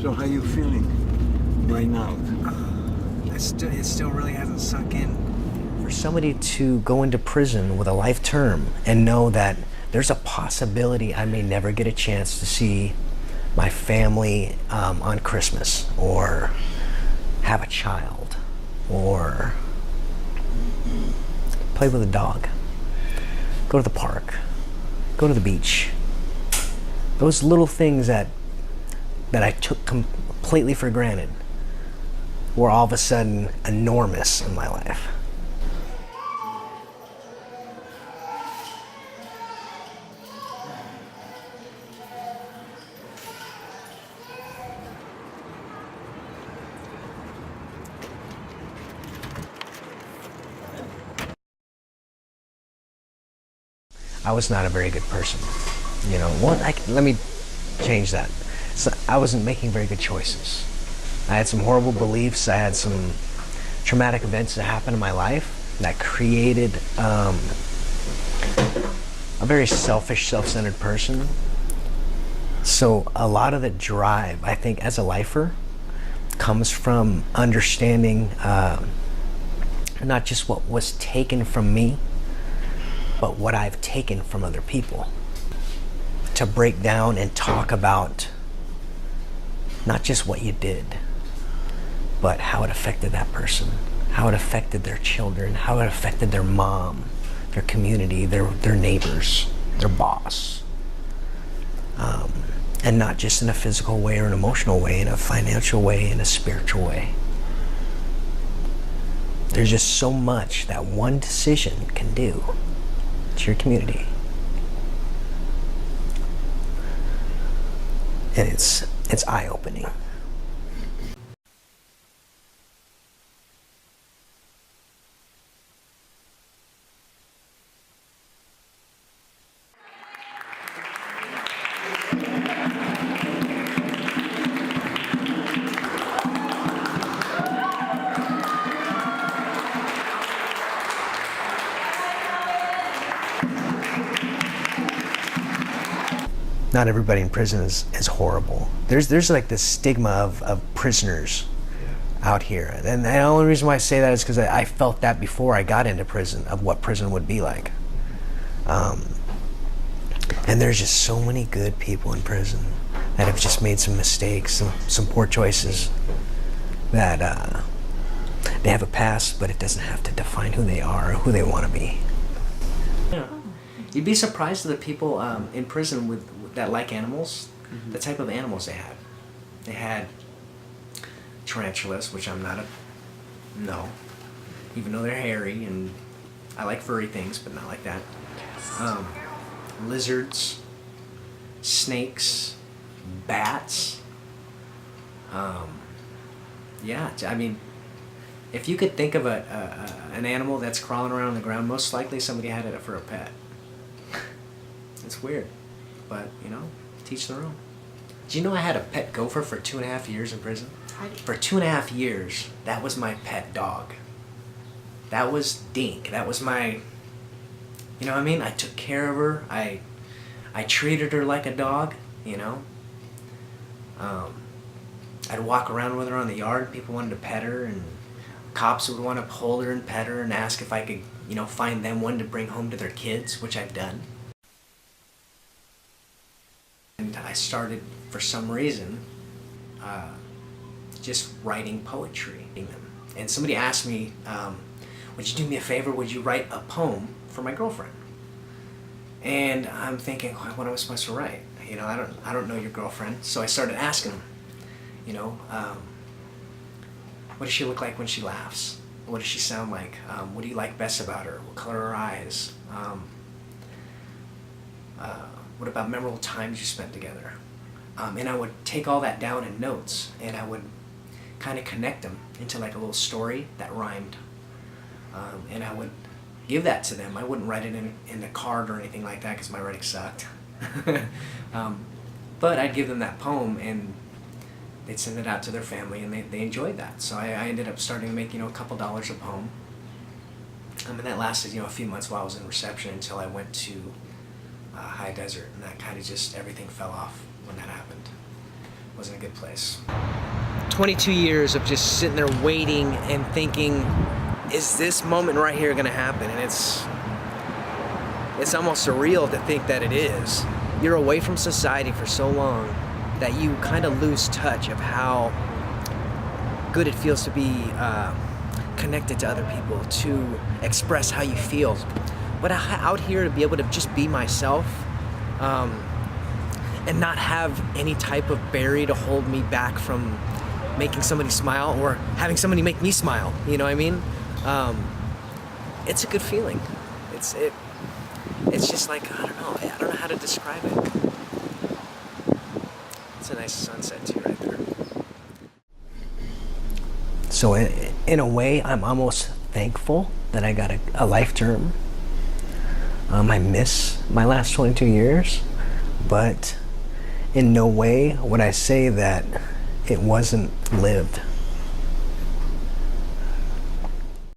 So how you feeling right now? It still really hasn't sunk in. For somebody to go into prison with a life term and know that there's a possibility I may never get a chance to see my family on Christmas, or have a child, or play with a dog, go to the park, go to the beach. Those little things that I took completely for granted were all of a sudden enormous in my life. I was not a very good person. You know, let me change that. So I wasn't making very good choices. I had some horrible beliefs. I had some traumatic events that happened in my life that created a very selfish, self-centered person. So a lot of the drive, I think, as a lifer, comes from understanding not just what was taken from me, but what I've taken from other people. To break down and talk about not just what you did, but how it affected that person, how it affected their children, how it affected their mom, their community, their neighbors, their boss. And not just in a physical way or an emotional way, in a financial way, in a spiritual way. There's just so much that one decision can do to your community. And it's eye-opening. Not everybody in prison is horrible. There's like this stigma of prisoners out here. And the only reason why I say that is because I felt that before I got into prison, of what prison would be like. And there's just so many good people in prison that have just made some mistakes, some poor choices, that they have a past, but it doesn't have to define who they are or who they want to be. Yeah. You'd be surprised at the people in prison that like animals, the type of animals they had. They had tarantulas, which I'm not no, even though they're hairy, and I like furry things, but not like that. Lizards, snakes, bats. Yeah, I mean, if you could think of an animal that's crawling around on the ground, most likely somebody had it for a pet. It's weird, but you know, teach their own. Do you know I had a pet gopher for 2.5 years in prison? For 2.5 years, that was my pet dog. That was Dink. That was my, you know what I mean? I took care of her. I treated her like a dog, you know? I'd walk around with her on the yard. People wanted to pet her, and cops would want to hold her and pet her and ask if I could, you know, find them one to bring home to their kids, which I've done. And I started, for some reason, just writing poetry. And somebody asked me, would you do me a favor, would you write a poem for my girlfriend? And I'm thinking, what am I supposed to write? You know, I don't know your girlfriend. So I started asking them, you know, what does she look like when she laughs? What does she sound like? What do you like best about her? What color are her eyes? What about memorable times you spent together? And I would take all that down in notes, and I would kind of connect them into like a little story that rhymed. And I would give that to them. I wouldn't write it in a card or anything like that because my writing sucked. But I'd give them that poem, and they'd send it out to their family, and they enjoyed that. So I ended up starting to make, you know, a couple dollars a poem. And that lasted, you know, a few months while I was in reception until I went to high desert, and that kind of just, everything fell off when that happened. Wasn't a good second place. 22 years of just sitting there waiting and thinking, is this moment right here gonna happen? And it's almost surreal to think that it is. You're away from society for so long that you kind of lose touch of how good it feels to be connected to other people, to express how you feel. But out here to be able to just be myself and not have any type of barrier to hold me back from making somebody smile or having somebody make me smile, you know what I mean? It's a good feeling. It's just like, I don't know how to describe it. It's a nice sunset too right there. So in a way, I'm almost thankful that I got a life term. I miss my last 22 years, but in no way would I say that it wasn't lived.